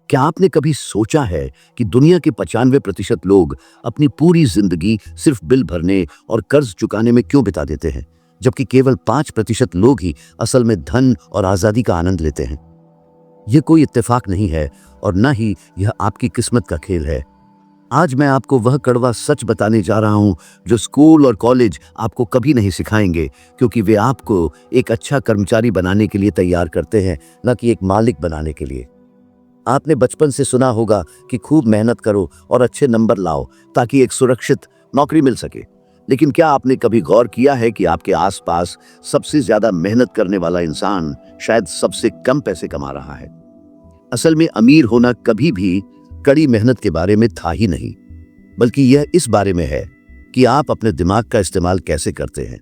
क्या आपने कभी सोचा है कि दुनिया के 95% लोग अपनी पूरी जिंदगी सिर्फ बिल भरने और कर्ज चुकाने में क्यों बिता देते हैं, जबकि केवल 5% लोग ही असल में धन और आजादी का आनंद लेते हैं? यह कोई इत्तेफाक नहीं है और न ही यह आपकी किस्मत का खेल है। आज मैं आपको वह कड़वा सच बताने जा रहा हूं जो स्कूल और कॉलेज आपको कभी नहीं सिखाएंगे, क्योंकि वे आपको एक अच्छा कर्मचारी बनाने के लिए तैयार करते हैं, न कि एक मालिक बनाने के लिए। आपने बचपन से सुना होगा कि खूब मेहनत करो और अच्छे नंबर लाओ ताकि एक सुरक्षित नौकरी मिल सके। लेकिन क्या आपने कभी गौर किया है कि आपके आसपास सबसे ज्यादा मेहनत करने वाला इंसान शायद सबसे कम पैसे कमा रहा है? असल में अमीर होना कभी भी कड़ी मेहनत के बारे में था ही नहीं, बल्कि यह इस बारे में है कि आप अपने दिमाग का इस्तेमाल कैसे करते हैं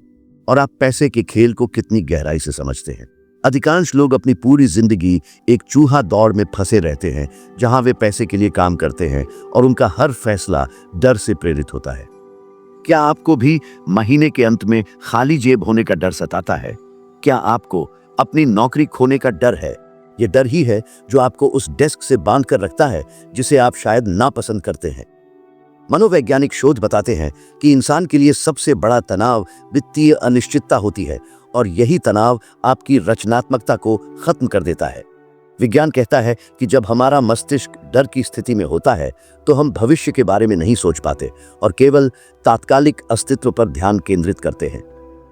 और आप पैसे के खेल को कितनी गहराई से समझते हैं। अधिकांश लोग अपनी पूरी जिंदगी एक चूहा दौड़ में फंसे रहते हैं, जहां वे पैसे के लिए काम करते हैं और उनका हर फैसला डर से प्रेरित होता है। क्या आपको भी महीने के अंत में खाली जेब होने का डर सताता है? क्या आपको अपनी नौकरी खोने का डर है? यह डर ही है जो आपको उस डेस्क से बांध कर रखता है जिसे आप शायद नापसंद करते हैं। मनोवैज्ञानिक शोध बताते हैं कि इंसान के लिए सबसे बड़ा तनाव वित्तीय अनिश्चितता होती है और यही तनाव आपकी रचनात्मकता को खत्म कर देता है। विज्ञान कहता है कि जब हमारा मस्तिष्क डर की स्थिति में होता है तो हम भविष्य के बारे में नहीं सोच पाते और केवल तात्कालिक अस्तित्व पर ध्यान केंद्रित करते हैं।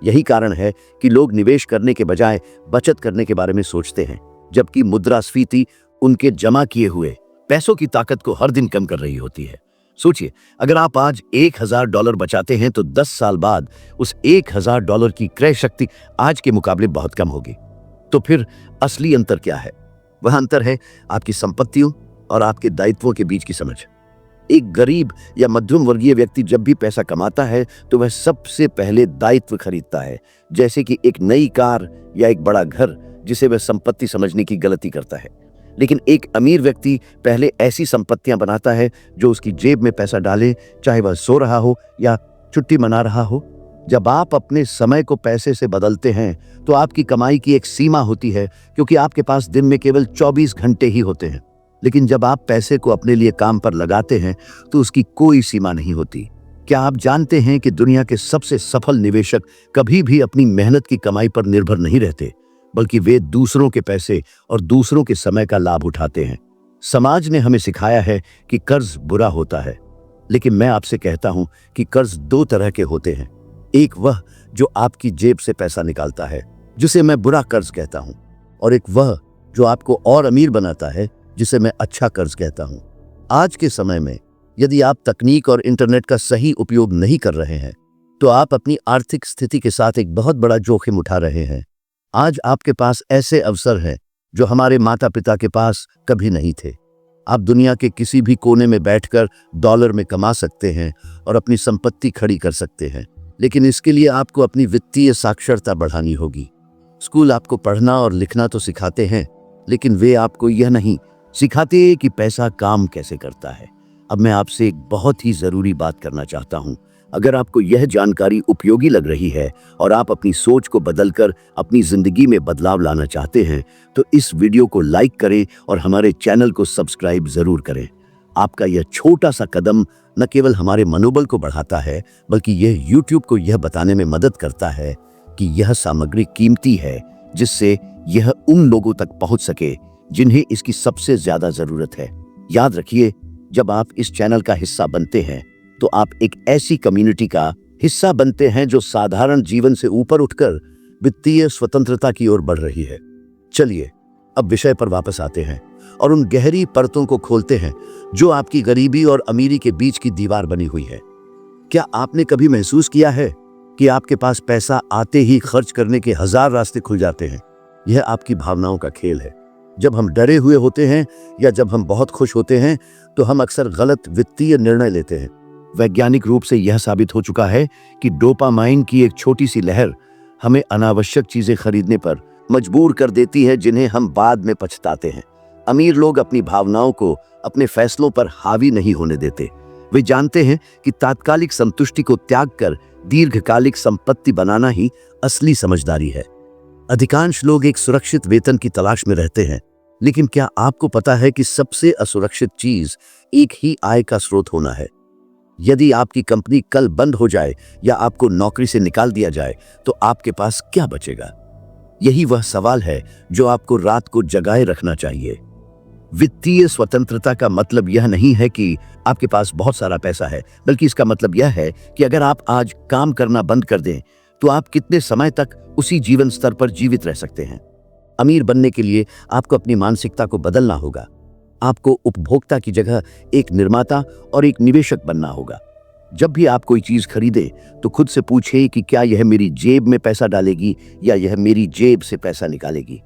यही कारण है कि लोग निवेश करने के बजाय बचत करने के बारे में सोचते हैं, जबकि मुद्रास्फीति उनके जमा किए हुए पैसों की ताकत को हर दिन कम कर रही होती है। सोचिए, अगर आप आज $1000 बचाते हैं तो 10 साल बाद उस $1000 की क्रय शक्ति आज के मुकाबले बहुत कम होगी। तो फिर असली अंतर क्या है? वह अंतर है आपकी संपत्तियों और आपके दायित्वों के बीच की समझ। एक गरीब या मध्यम वर्गीय व्यक्ति जब भी पैसा कमाता है तो वह सबसे पहले दायित्व खरीदता है, जैसे कि एक नई कार या एक बड़ा घर, जिसे वह संपत्ति समझने की गलती करता है। लेकिन एक अमीर व्यक्ति पहले ऐसी संपत्तियां बनाता है जो उसकी जेब में पैसा डाले, चाहे वह सो रहा हो या छुट्टी मना रहा हो। जब आप अपने समय को पैसे से बदलते हैं तो आपकी कमाई की एक सीमा होती है, क्योंकि आपके पास दिन में केवल 24 घंटे ही होते हैं। लेकिन जब आप पैसे को अपने लिए काम पर लगाते हैं तो उसकी कोई सीमा नहीं होती। क्या आप जानते हैं कि दुनिया के सबसे सफल निवेशक कभी भी अपनी मेहनत की कमाई पर निर्भर नहीं रहते, बल्कि वे दूसरों के पैसे और दूसरों के समय का लाभ उठाते हैं? समाज ने हमें सिखाया है कि कर्ज बुरा होता है, लेकिन मैं आपसे कहता हूं कि कर्ज दो तरह के होते हैं। एक वह जो आपकी जेब से पैसा निकालता है, जिसे मैं बुरा कर्ज कहता हूं, और एक वह जो आपको और अमीर बनाता है, जिसे मैं अच्छा कर्ज कहता हूं। आज के समय में यदि आप तकनीक और इंटरनेट का सही उपयोग नहीं कर रहे हैं तो आप अपनी आर्थिक स्थिति के साथ एक बहुत बड़ा जोखिम उठा रहे हैं। आज आपके पास ऐसे अवसर हैं जो हमारे माता पिता के पास कभी नहीं थे। आप दुनिया के किसी भी कोने में बैठकर डॉलर में कमा सकते हैं और अपनी संपत्ति खड़ी कर सकते हैं, लेकिन इसके लिए आपको अपनी वित्तीय साक्षरता बढ़ानी होगी। स्कूल आपको पढ़ना और लिखना तो सिखाते हैं, लेकिन वे आपको यह नहीं सिखाते कि पैसा काम कैसे करता है। अब मैं आपसे एक बहुत ही जरूरी बात करना चाहता हूं। अगर आपको यह जानकारी उपयोगी लग रही है और आप अपनी सोच को बदलकर अपनी जिंदगी में बदलाव लाना चाहते हैं तो इस वीडियो को लाइक करें और हमारे चैनल को सब्सक्राइब जरूर करें। आपका यह छोटा सा कदम न केवल हमारे मनोबल को बढ़ाता है, बल्कि यह YouTube को यह बताने में मदद करता है कि यह सामग्री कीमती है, जिससे यह उन लोगों तक पहुंच सके जिन्हें इसकी सबसे ज्यादा जरूरत है। याद रखिए, जब आप इस चैनल का हिस्सा बनते हैं तो आप एक ऐसी कम्युनिटी का हिस्सा बनते हैं जो साधारण जीवन से ऊपर उठकर वित्तीय स्वतंत्रता की ओर बढ़ रही है। चलिए अब विषय पर वापस आते हैं और उन गहरी परतों को खोलते हैं जो आपकी गरीबी और अमीरी के बीच की दीवार बनी हुई है। क्या आपने कभी महसूस किया है कि आपके पास पैसा आते ही खर्च करने के 1000 रास्ते खुल जाते हैं? यह आपकी भावनाओं का खेल है। जब हम डरे हुए होते हैं या जब हम बहुत खुश होते हैं तो हम अक्सर गलत वित्तीय निर्णय लेते हैं। वैज्ञानिक रूप से यह साबित हो चुका है कि डोपामाइन की एक छोटी सी लहर हमें अनावश्यक चीजें खरीदने पर मजबूर कर देती है, जिन्हें हम बाद में पछताते हैं। अमीर लोग अपनी भावनाओं को अपने फैसलों पर हावी नहीं होने देते। वे जानते हैं कि तात्कालिक संतुष्टि को त्याग कर दीर्घकालिक संपत्ति बनाना ही असली समझदारी है। अधिकांश लोग एक सुरक्षित वेतन की तलाश में रहते हैं, लेकिन क्या आपको पता है कि सबसे असुरक्षित चीज एक ही आय का स्रोत होना है? यदि आपकी कंपनी कल बंद हो जाए या आपको नौकरी से निकाल दिया जाए तो आपके पास क्या बचेगा? यही वह सवाल है जो आपको रात को जगाए रखना चाहिए। वित्तीय स्वतंत्रता का मतलब यह नहीं है कि आपके पास बहुत सारा पैसा है, बल्कि इसका मतलब यह है कि अगर आप आज काम करना बंद कर दें तो आप कितने समय तक उसी जीवन स्तर पर जीवित रह सकते हैं। अमीर बनने के लिए आपको अपनी मानसिकता को बदलना होगा। आपको उपभोक्ता की जगह एक निर्माता और एक निवेशक बनना होगा। जब भी आप कोई चीज खरीदे तो खुद से पूछे कि क्या यह मेरी जेब में पैसा डालेगी या यह मेरी जेब से पैसा निकालेगी।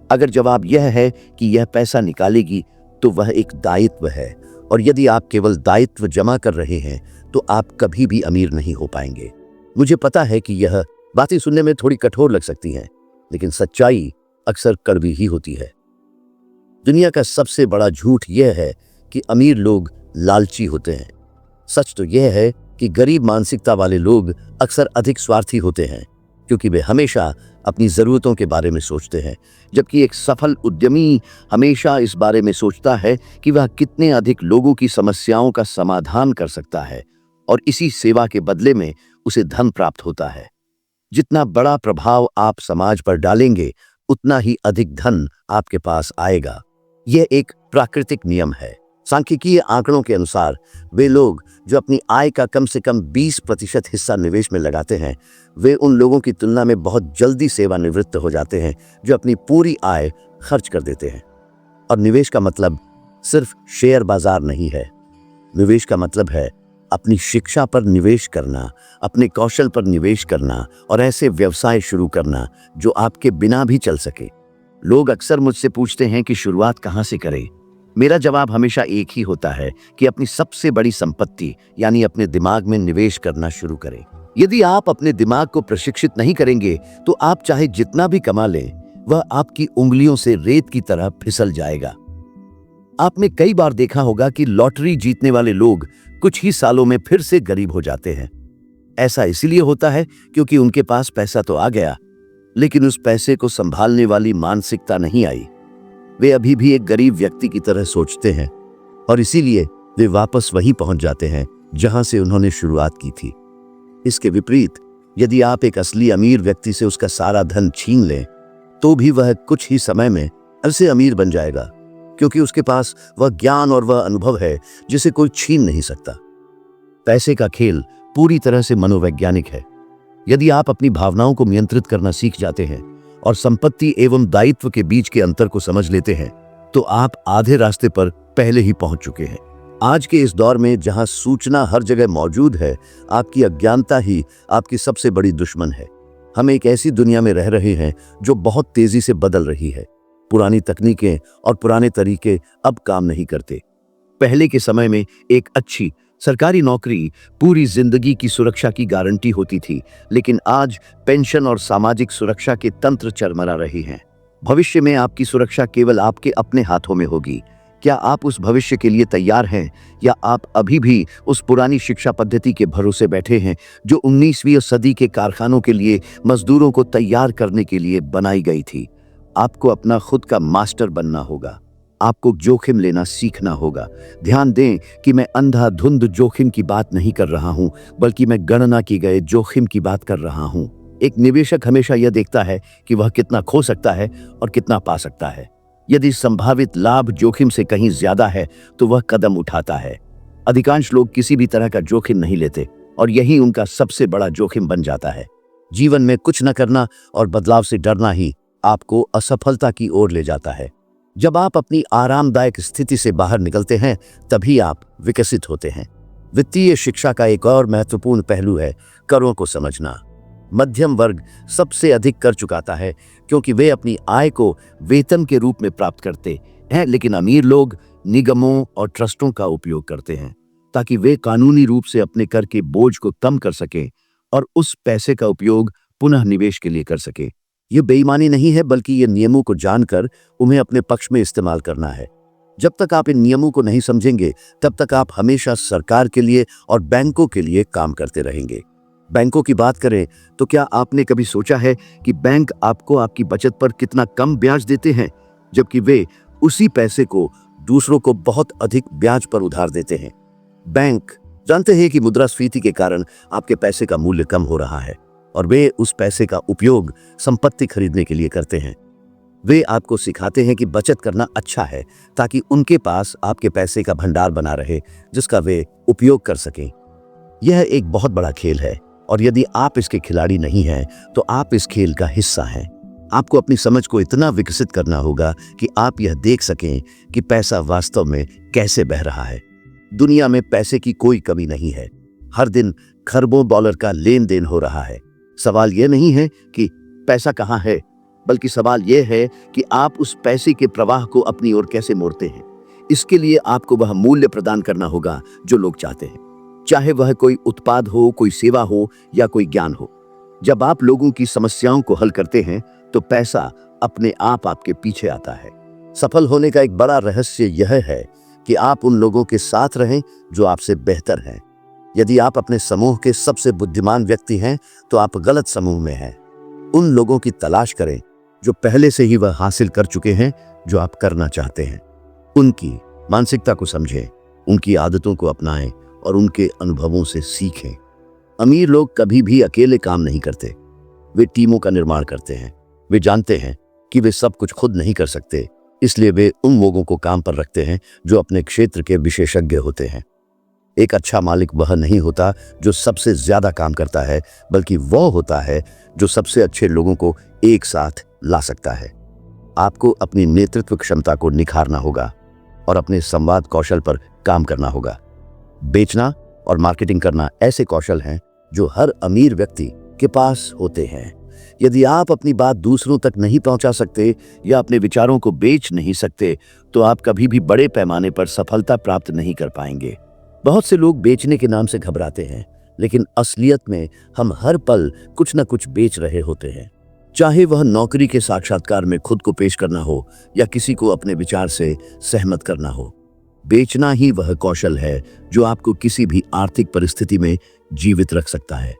अगर जवाब यह है कि यह पैसा निकालेगी तो वह एक दायित्व है, और यदि आप केवल दायित्व जमा कर रहे हैं तो आप कभी भी अमीर नहीं हो पाएंगे। मुझे पता है कि यह बातें सुनने में थोड़ी कठोर लग सकती हैं, लेकिन सच्चाई अक्सर कड़वी ही होती है। दुनिया का सबसे बड़ा झूठ यह है कि अमीर लोग लालची होते हैं। सच तो यह है कि गरीब मानसिकता वाले लोग अक्सर अधिक स्वार्थी होते हैं, क्योंकि वे हमेशा अपनी जरूरतों के बारे में सोचते हैं, जबकि एक सफल उद्यमी हमेशा इस बारे में सोचता है कि वह कितने अधिक लोगों की समस्याओं का समाधान कर सकता है, और इसी सेवा के बदले में उसे धन प्राप्त होता है। जितना बड़ा प्रभाव आप समाज पर डालेंगे, उतना ही अधिक धन आपके पास आएगा। यह एक प्राकृतिक नियम है। सांख्यिकीय आंकड़ों के अनुसार वे लोग जो अपनी आय का कम से कम 20% हिस्सा निवेश में लगाते हैं, वे उन लोगों की तुलना में बहुत जल्दी सेवानिवृत्त हो जाते हैं जो अपनी पूरी आय खर्च कर देते हैं। और निवेश का मतलब सिर्फ शेयर बाजार नहीं है। निवेश का मतलब है अपनी शिक्षा पर निवेश करना, अपने कौशल पर निवेश करना और ऐसे व्यवसाय शुरू करना जो आपके बिना भी चल सके। लोग अक्सर मुझसे पूछते हैं कि शुरुआत कहाँ से करें। मेरा जवाब हमेशा एक ही होता है कि अपनी सबसे बड़ी संपत्ति यानी अपने दिमाग में निवेश करना शुरू करें। यदि आप अपने दिमाग को प्रशिक्षित नहीं करेंगे तो आप चाहे जितना भी कमा लें, वह आपकी उंगलियों से रेत की तरह फिसल जाएगा। आपने कई बार देखा होगा कि लॉटरी जीतने वाले लोग कुछ ही सालों में फिर से गरीब हो जाते हैं। ऐसा इसलिए होता है क्योंकि उनके पास पैसा तो आ गया, लेकिन उस पैसे को संभालने वाली मानसिकता नहीं आई। वे अभी भी एक गरीब व्यक्ति की तरह सोचते हैं, और इसीलिए वे वापस वहीं पहुंच जाते हैं जहां से उन्होंने शुरुआत की थी। इसके विपरीत, यदि आप एक असली अमीर व्यक्ति से उसका सारा धन छीन लें, तो भी वह कुछ ही समय में ऐसे अमीर बन जाएगा, क्योंकि उसके पास वह ज्ञान और वह अनुभव है जिसे कोई छीन नहीं सकता। पैसे का खेल पूरी तरह से मनोवैज्ञानिक है। यदि आप अपनी भावनाओं को नियंत्रित करना सीख जाते हैं और संपत्ति एवं दायित्व के बीच के अंतर को समझ लेते हैं, तो आप आधे रास्ते पर पहले ही पहुंच चुके हैं। आज के इस दौर में जहां सूचना हर जगह मौजूद है, आपकी अज्ञानता ही आपकी सबसे बड़ी दुश्मन है। हम एक ऐसी दुनिया में रह रहे हैं जो बहुत तेजी से बदल रही है। पुरानी तकनीकें और पुराने तरीके अब काम नहीं करते। पहले के समय में एक अच्छी सरकारी नौकरी पूरी जिंदगी की सुरक्षा की गारंटी होती थी, लेकिन आज पेंशन और सामाजिक सुरक्षा के तंत्र चरमरा रहे हैं। भविष्य में आपकी सुरक्षा केवल आपके अपने हाथों में होगी। क्या आप उस भविष्य के लिए तैयार हैं, या आप अभी भी उस पुरानी शिक्षा पद्धति के भरोसे बैठे हैं जो 19वीं सदी के कारखानों के लिए मजदूरों को तैयार करने के लिए बनाई गई थी? आपको अपना खुद का मास्टर बनना होगा। आपको जोखिम लेना सीखना होगा। ध्यान दें कि मैं अंधाधुंध जोखिम की बात नहीं कर रहा हूं, बल्कि मैं गणना की गए जोखिम की बात कर रहा हूं। एक निवेशक हमेशा यह देखता है कि वह कितना खो सकता है और कितना पा सकता है। यदि संभावित लाभ जोखिम से कहीं ज्यादा है तो वह कदम उठाता है। अधिकांश लोग किसी भी तरह का जोखिम नहीं लेते, और यही उनका सबसे बड़ा जोखिम बन जाता है। जीवन में कुछ न करना और बदलाव से डरना ही आपको असफलता की ओर ले जाता है। जब आप अपनी आरामदायक स्थिति से बाहर निकलते हैं, तभी आप विकसित होते हैं। वित्तीय शिक्षा का एक और महत्वपूर्ण पहलू है करों को समझना। मध्यम वर्ग सबसे अधिक कर चुकाता है क्योंकि वे अपनी आय को वेतन के रूप में प्राप्त करते हैं, लेकिन अमीर लोग निगमों और ट्रस्टों का उपयोग करते हैं ताकि वे कानूनी रूप से अपने कर के बोझ को कम कर सकें और उस पैसे का उपयोग पुनः निवेश के लिए कर सकें। ये बेईमानी नहीं है, बल्कि ये नियमों को जानकर उन्हें अपने पक्ष में इस्तेमाल करना है। जब तक आप इन नियमों को नहीं समझेंगे, तब तक आप हमेशा सरकार के लिए और बैंकों के लिए काम करते रहेंगे। बैंकों की बात करें तो क्या आपने कभी सोचा है कि बैंक आपको आपकी बचत पर कितना कम ब्याज देते हैं, जबकि वे उसी पैसे को दूसरों को बहुत अधिक ब्याज पर उधार देते हैं। बैंक जानते हैं कि मुद्रास्फीति के कारण आपके पैसे का मूल्य कम हो रहा है और वे उस पैसे का उपयोग संपत्ति खरीदने के लिए करते हैं। वे आपको सिखाते हैं कि बचत करना अच्छा है ताकि उनके पास आपके पैसे का भंडार बना रहे जिसका वे उपयोग कर सकें। यह एक बहुत बड़ा खेल है और यदि आप इसके खिलाड़ी नहीं हैं तो आप इस खेल का हिस्सा हैं। आपको अपनी समझ को इतना विकसित करना होगा कि आप यह देख सकें कि पैसा वास्तव में कैसे बह रहा है। दुनिया में पैसे की कोई कमी नहीं है। हर दिन खरबों डॉलर का लेन देन हो रहा है। सवाल यह नहीं है कि पैसा कहाँ है, बल्कि सवाल यह है कि आप उस पैसे के प्रवाह को अपनी ओर कैसे मोड़ते हैं। इसके लिए आपको वह मूल्य प्रदान करना होगा जो लोग चाहते हैं, चाहे वह कोई उत्पाद हो, कोई सेवा हो या कोई ज्ञान हो। जब आप लोगों की समस्याओं को हल करते हैं तो पैसा अपने आप आपके पीछे आता है। सफल होने का एक बड़ा रहस्य यह है कि आप उन लोगों के साथ रहें जो आपसे बेहतर हैं। यदि आप अपने समूह के सबसे बुद्धिमान व्यक्ति हैं तो आप गलत समूह में हैं। उन लोगों की तलाश करें जो पहले से ही वह हासिल कर चुके हैं जो आप करना चाहते हैं। उनकी मानसिकता को समझें, उनकी आदतों को अपनाएं और उनके अनुभवों से सीखें। अमीर लोग कभी भी अकेले काम नहीं करते, वे टीमों का निर्माण करते हैं। वे जानते हैं कि वे सब कुछ खुद नहीं कर सकते, इसलिए वे उन लोगों को काम पर रखते हैं जो अपने क्षेत्र के विशेषज्ञ होते हैं। एक अच्छा मालिक वह नहीं होता जो सबसे ज्यादा काम करता है, बल्कि वह होता है जो सबसे अच्छे लोगों को एक साथ ला सकता है। आपको अपनी नेतृत्व क्षमता को निखारना होगा और अपने संवाद कौशल पर काम करना होगा। बेचना और मार्केटिंग करना ऐसे कौशल हैं जो हर अमीर व्यक्ति के पास होते हैं। यदि आप अपनी बात दूसरों तक नहीं पहुंचा सकते या अपने विचारों को बेच नहीं सकते तो आप कभी भी बड़े पैमाने पर सफलता प्राप्त नहीं कर पाएंगे। बहुत से लोग बेचने के नाम से घबराते हैं, लेकिन असलियत में हम हर पल कुछ न कुछ बेच रहे होते हैं। चाहे वह नौकरी के साक्षात्कार में खुद को पेश करना हो या किसी को अपने विचार से सहमत करना हो। बेचना ही वह कौशल है जो आपको किसी भी आर्थिक परिस्थिति में जीवित रख सकता है।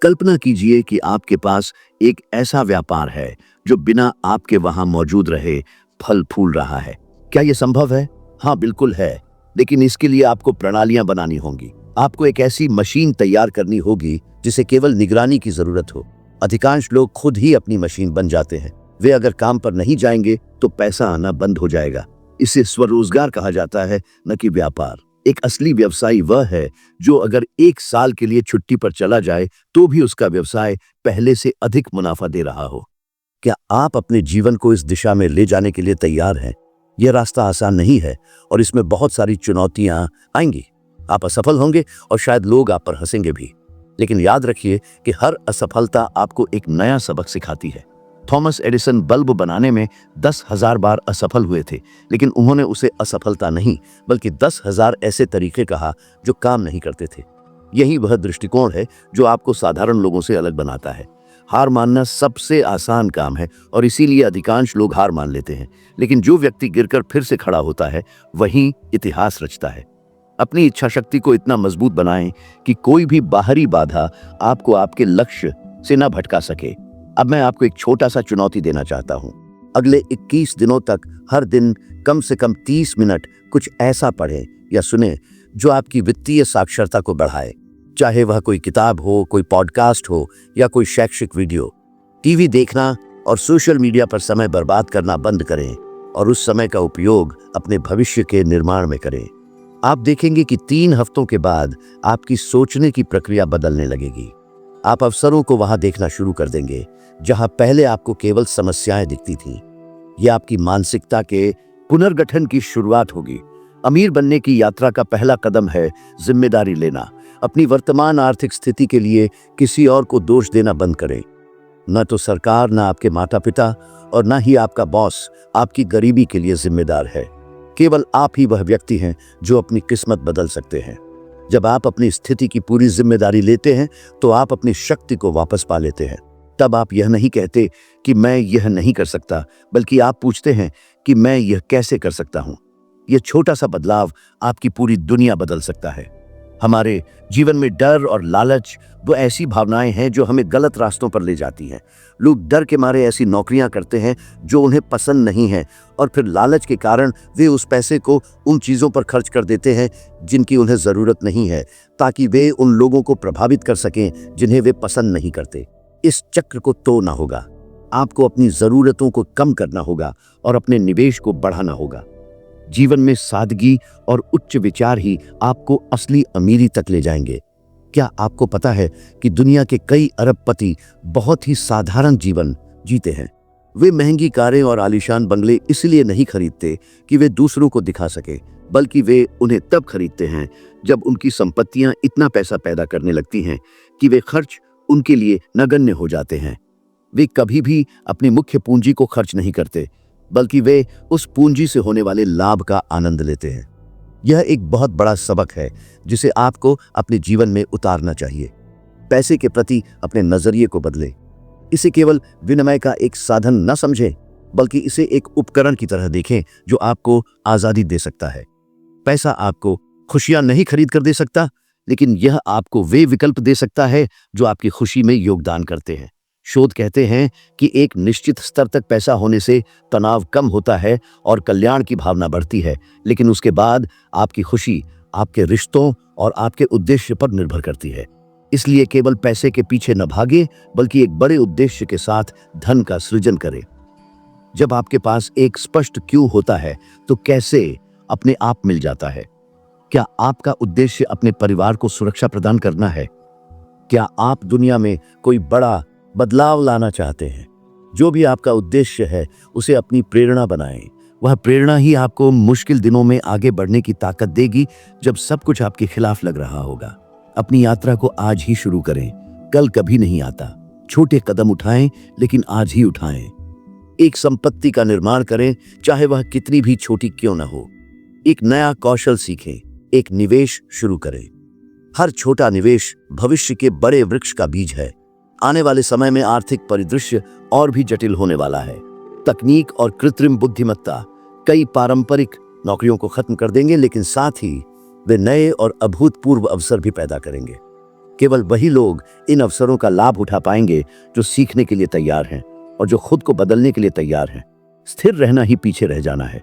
कल्पना कीजिए कि आपके पास एक ऐसा व्यापार है जो बिना आपके वहां मौजूद रहे फल फूल रहा है। क्या यह संभव है? हाँ, बिल्कुल है, लेकिन इसके लिए आपको प्रणालियां बनानी होंगी। आपको एक ऐसी मशीन तैयार करनी होगी जिसे केवल निगरानी की जरूरत हो। अधिकांश लोग खुद ही अपनी मशीन बन जाते हैं। वे अगर काम पर नहीं जाएंगे तो पैसा आना बंद हो जाएगा। इसे स्वरोजगार कहा जाता है, न कि व्यापार। एक असली व्यवसायी वह है जो अगर 1 साल के लिए छुट्टी पर चला जाए तो भी उसका व्यवसाय पहले से अधिक मुनाफा दे रहा हो। क्या आप अपने जीवन को इस दिशा में ले जाने के लिए तैयार हैं? यह रास्ता आसान नहीं है और इसमें बहुत सारी चुनौतियां आएंगी। आप असफल होंगे और शायद लोग आप पर हंसेंगे भी, लेकिन याद रखिए कि हर असफलता आपको एक नया सबक सिखाती है। थॉमस एडिसन बल्ब बनाने में 10,000 बार असफल हुए थे, लेकिन उन्होंने उसे असफलता नहीं बल्कि 10,000 ऐसे तरीके कहा जो काम नहीं करते थे। यही वह दृष्टिकोण है जो आपको साधारण लोगों से अलग बनाता है। हार मानना सबसे आसान काम है और इसीलिए अधिकांश लोग हार मान लेते हैं, लेकिन जो व्यक्ति गिरकर फिर से खड़ा होता है वही इतिहास रचता है। अपनी इच्छा शक्ति को इतना मजबूत बनाएं कि कोई भी बाहरी बाधा आपको आपके लक्ष्य से न भटका सके। अब मैं आपको एक छोटा सा चुनौती देना चाहता हूं। अगले 21 दिनों तक हर दिन कम से कम 30 मिनट कुछ ऐसा पढ़ें या सुने जो आपकी वित्तीय साक्षरता को बढ़ाए। चाहे वह कोई किताब हो, कोई पॉडकास्ट हो या कोई शैक्षिक वीडियो। टीवी देखना और सोशल मीडिया पर समय बर्बाद करना बंद करें और उस समय का उपयोग अपने भविष्य के निर्माण में करें। आप देखेंगे कि 3 हफ्तों के बाद आपकी सोचने की प्रक्रिया बदलने लगेगी। आप अवसरों को वहां देखना शुरू कर देंगे जहां पहले आपको केवल समस्याएं दिखती थीं। यह आपकी मानसिकता के पुनर्गठन की शुरुआत होगी। अमीर बनने की यात्रा का पहला कदम है जिम्मेदारी लेना। अपनी वर्तमान आर्थिक स्थिति के लिए किसी और को दोष देना बंद करें। न तो सरकार, न आपके माता पिता और न ही आपका बॉस आपकी गरीबी के लिए जिम्मेदार है। केवल आप ही वह व्यक्ति हैं जो अपनी किस्मत बदल सकते हैं। जब आप अपनी स्थिति की पूरी जिम्मेदारी लेते हैं तो आप अपनी शक्ति को वापस पा लेते हैं। तब आप यह नहीं कहते कि मैं यह नहीं कर सकता, बल्कि आप पूछते हैं कि मैं यह कैसे कर सकता हूं। यह छोटा सा बदलाव आपकी पूरी दुनिया बदल सकता है। हमारे जीवन में डर और लालच वो ऐसी भावनाएं हैं जो हमें गलत रास्तों पर ले जाती हैं। लोग डर के मारे ऐसी नौकरियां करते हैं जो उन्हें पसंद नहीं है, और फिर लालच के कारण वे उस पैसे को उन चीज़ों पर खर्च कर देते हैं जिनकी उन्हें ज़रूरत नहीं है, ताकि वे उन लोगों को प्रभावित कर सकें जिन्हें वे पसंद नहीं करते। इस चक्र को तोड़ना होगा। आपको अपनी ज़रूरतों को कम करना होगा और अपने निवेश को बढ़ाना होगा। जीवन में सादगी और उच्च विचार ही आपको असली अमीरी तक ले जाएंगे। क्या आपको पता है कि दुनिया के कई अरबपति बहुत ही साधारण जीवन जीते हैं? वे महंगी कारें और आलीशान बंगले इसलिए नहीं खरीदते कि वे दूसरों को दिखा सके, बल्कि वे उन्हें तब खरीदते हैं जब उनकी संपत्तियां इतना पैसा पैदा करने लगती हैं कि वे खर्च उनके लिए नगण्य हो जाते हैं। वे कभी भी अपनी मुख्य पूंजी को खर्च नहीं करते, बल्कि वे उस पूंजी से होने वाले लाभ का आनंद लेते हैं। यह एक बहुत बड़ा सबक है जिसे आपको अपने जीवन में उतारना चाहिए। पैसे के प्रति अपने नजरिए को बदलें। इसे केवल विनिमय का एक साधन न समझें, बल्कि इसे एक उपकरण की तरह देखें जो आपको आजादी दे सकता है। पैसा आपको खुशियां नहीं खरीद कर दे सकता, लेकिन यह आपको वे विकल्प दे सकता है जो आपकी खुशी में योगदान करते हैं। शोध कहते हैं कि एक निश्चित स्तर तक पैसा होने से तनाव कम होता है और कल्याण की भावना बढ़ती है, लेकिन उसके बाद आपकी खुशी आपके रिश्तों और आपके उद्देश्य पर निर्भर करती है। इसलिए केवल पैसे के पीछे न भागे, बल्कि एक बड़े उद्देश्य के साथ धन का सृजन करें। जब आपके पास एक स्पष्ट क्यों होता है तो कैसे अपने आप मिल जाता है। क्या आपका उद्देश्य अपने परिवार को सुरक्षा प्रदान करना है? क्या आप दुनिया में कोई बड़ा बदलाव लाना चाहते हैं? जो भी आपका उद्देश्य है उसे अपनी प्रेरणा बनाएं। वह प्रेरणा ही आपको मुश्किल दिनों में आगे बढ़ने की ताकत देगी जब सब कुछ आपके खिलाफ लग रहा होगा। अपनी यात्रा को आज ही शुरू करें। कल कभी नहीं आता। छोटे कदम उठाएं, लेकिन आज ही उठाएं। एक संपत्ति का निर्माण करें, चाहे वह कितनी भी छोटी क्यों न हो। एक नया कौशल सीखें, एक निवेश शुरू करें। हर छोटा निवेश भविष्य के बड़े वृक्ष का बीज है। आने वाले समय में आर्थिक परिदृश्य और भी जटिल होने वाला है। तकनीक और कृत्रिम बुद्धिमत्ता कई पारंपरिक नौकरियों को खत्म कर देंगे, लेकिन साथ ही वे नए और अभूतपूर्व अवसर भी पैदा करेंगे। केवल वही लोग इन अवसरों का लाभ उठा पाएंगे जो सीखने के लिए तैयार हैं और जो खुद को बदलने के लिए तैयार हैं। स्थिर रहना ही पीछे रह जाना है।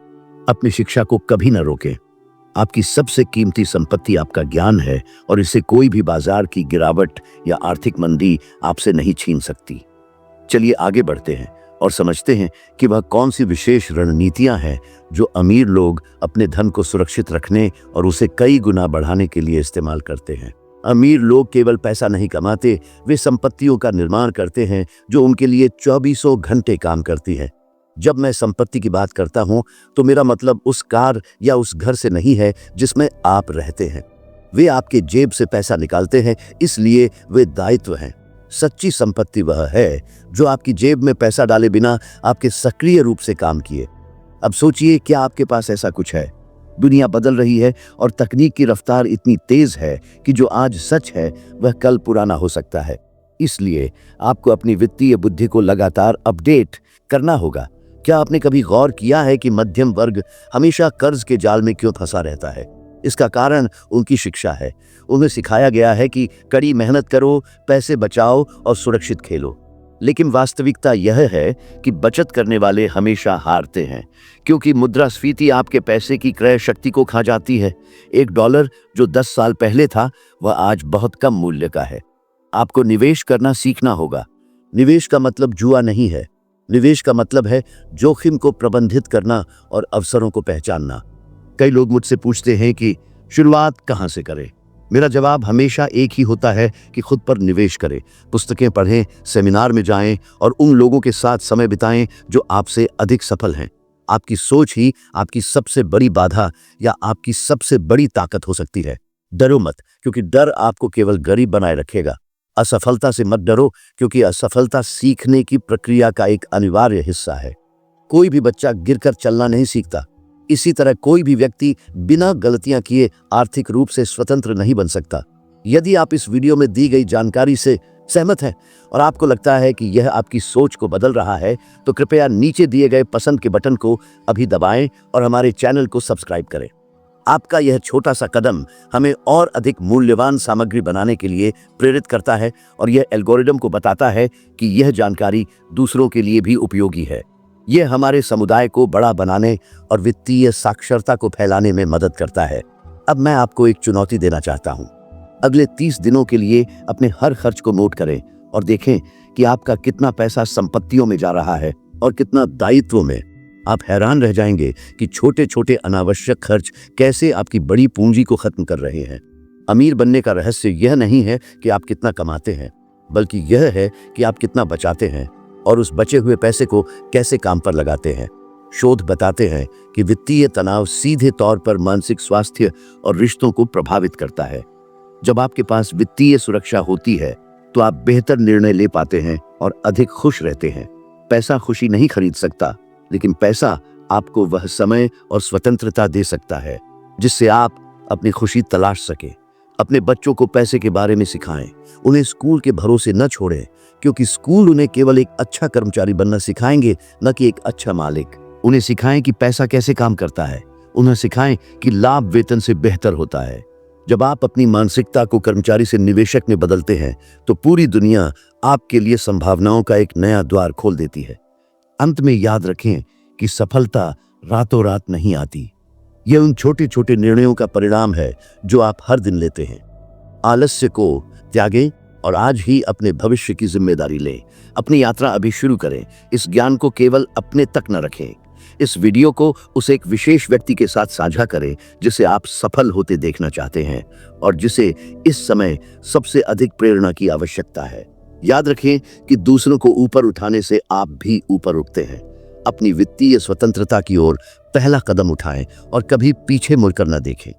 अपनी शिक्षा को कभी न रोकें। आपकी सबसे कीमती संपत्ति आपका ज्ञान है, और इसे कोई भी बाजार की गिरावट या आर्थिक मंदी आपसे नहीं छीन सकती। चलिए आगे बढ़ते हैं और समझते हैं कि वह कौन सी विशेष रणनीतियां हैं जो अमीर लोग अपने धन को सुरक्षित रखने और उसे कई गुना बढ़ाने के लिए इस्तेमाल करते हैं। अमीर लोग केवल पैसा नहीं कमाते, वे संपत्तियों का निर्माण करते हैं जो उनके लिए 24 घंटे काम करती है। जब मैं संपत्ति की बात करता हूं तो मेरा मतलब उस कार या उस घर से नहीं है जिसमें आप रहते हैं। वे आपके जेब से पैसा निकालते हैं, इसलिए वे दायित्व हैं। सच्ची संपत्ति वह है जो आपकी जेब में पैसा डाले बिना आपके सक्रिय रूप से काम किए। अब सोचिए, क्या आपके पास ऐसा कुछ है? दुनिया बदल रही है और तकनीक की रफ्तार इतनी तेज है कि जो आज सच है वह कल पुराना हो सकता है। इसलिए आपको अपनी वित्तीय बुद्धि को लगातार अपडेट करना होगा। क्या आपने कभी गौर किया है कि मध्यम वर्ग हमेशा कर्ज के जाल में क्यों फंसा रहता है? इसका कारण उनकी शिक्षा है। उन्हें सिखाया गया है कि कड़ी मेहनत करो, पैसे बचाओ और सुरक्षित खेलो। लेकिन वास्तविकता यह है कि बचत करने वाले हमेशा हारते हैं, क्योंकि मुद्रास्फीति आपके पैसे की क्रय शक्ति को खा जाती है। $1 जो 10 साल पहले था, वह आज बहुत कम मूल्य का है। आपको निवेश करना सीखना होगा। निवेश का मतलब जुआ नहीं है। निवेश का मतलब है जोखिम को प्रबंधित करना और अवसरों को पहचानना। कई लोग मुझसे पूछते हैं कि शुरुआत कहां से करें? मेरा जवाब हमेशा एक ही होता है कि खुद पर निवेश करें। पुस्तकें पढ़ें, सेमिनार में जाएं और उन लोगों के साथ समय बिताएं जो आपसे अधिक सफल हैं। आपकी सोच ही आपकी सबसे बड़ी बाधा या आपकी सबसे बड़ी ताकत हो सकती है। डरो मत, क्योंकि डर आपको केवल गरीब बनाए रखेगा। असफलता से मत डरो, क्योंकि असफलता सीखने की प्रक्रिया का एक अनिवार्य हिस्सा है। कोई भी बच्चा गिरकर चलना नहीं सीखता। इसी तरह कोई भी व्यक्ति बिना गलतियां किए आर्थिक रूप से स्वतंत्र नहीं बन सकता। यदि आप इस वीडियो में दी गई जानकारी से सहमत हैं और आपको लगता है कि यह आपकी सोच को बदल रहा है, तो कृपया नीचे दिए गए पसंद के बटन को अभी दबाएं और हमारे चैनल को सब्सक्राइब करें। आपका यह छोटा सा कदम हमें और अधिक मूल्यवान सामग्री बनाने के लिए प्रेरित करता है और यह एल्गोरिदम को बताता है कि यह जानकारी दूसरों के लिए भी उपयोगी है। यह हमारे समुदाय को बड़ा बनाने और वित्तीय साक्षरता को फैलाने में मदद करता है। अब मैं आपको एक चुनौती देना चाहता हूं। अगले 30 दिनों के लिए अपने हर खर्च को नोट करें और देखें कि आपका कितना पैसा संपत्तियों में जा रहा है और कितना दायित्व में। आप हैरान रह जाएंगे कि छोटे छोटे अनावश्यक खर्च कैसे आपकी बड़ी पूंजी को खत्म कर रहे हैं। अमीर बनने का रहस्य यह नहीं है कि आप कितना कमाते हैं, बल्कि यह है कि आप कितना बचाते हैं और उस बचे हुए पैसे को कैसे काम पर लगाते हैं। शोध बताते हैं कि वित्तीय तनाव सीधे तौर पर मानसिक स्वास्थ्य और रिश्तों को प्रभावित करता है। जब आपके पास वित्तीय सुरक्षा होती है तो आप बेहतर निर्णय ले पाते हैं और अधिक खुश रहते हैं। पैसा खुशी नहीं खरीद सकता, लेकिन पैसा आपको वह समय और स्वतंत्रता दे सकता है जिससे आप अपनी खुशी तलाश सके। अपने बच्चों को पैसे के बारे में सिखाएं। उन्हें स्कूल के भरोसे न छोड़ें, क्योंकि स्कूल उन्हें केवल एक अच्छा कर्मचारी बनना सिखाएंगे, न कि एक अच्छा मालिक। उन्हें सिखाएं कि पैसा कैसे काम करता है। उन्हें सिखाएं कि लाभ वेतन से बेहतर होता है। जब आप अपनी मानसिकता को कर्मचारी से निवेशक में बदलते हैं तो पूरी दुनिया आपके लिए संभावनाओं का एक नया द्वार खोल देती है। अंत में याद रखें कि सफलता रातों रात नहीं आती। यह उन छोटे छोटे निर्णयों का परिणाम है जो आप हर दिन लेते हैं। आलस्य को त्यागें और आज ही अपने भविष्य की जिम्मेदारी लें। अपनी यात्रा अभी शुरू करें। इस ज्ञान को केवल अपने तक न रखें। इस वीडियो को उस एक विशेष व्यक्ति के साथ साझा करें जिसे आप सफल होते देखना चाहते हैं और जिसे इस समय सबसे अधिक प्रेरणा की आवश्यकता है। याद रखें कि दूसरों को ऊपर उठाने से आप भी ऊपर उठते हैं। अपनी वित्तीय स्वतंत्रता की ओर पहला कदम उठाएं और कभी पीछे मुड़कर न देखें।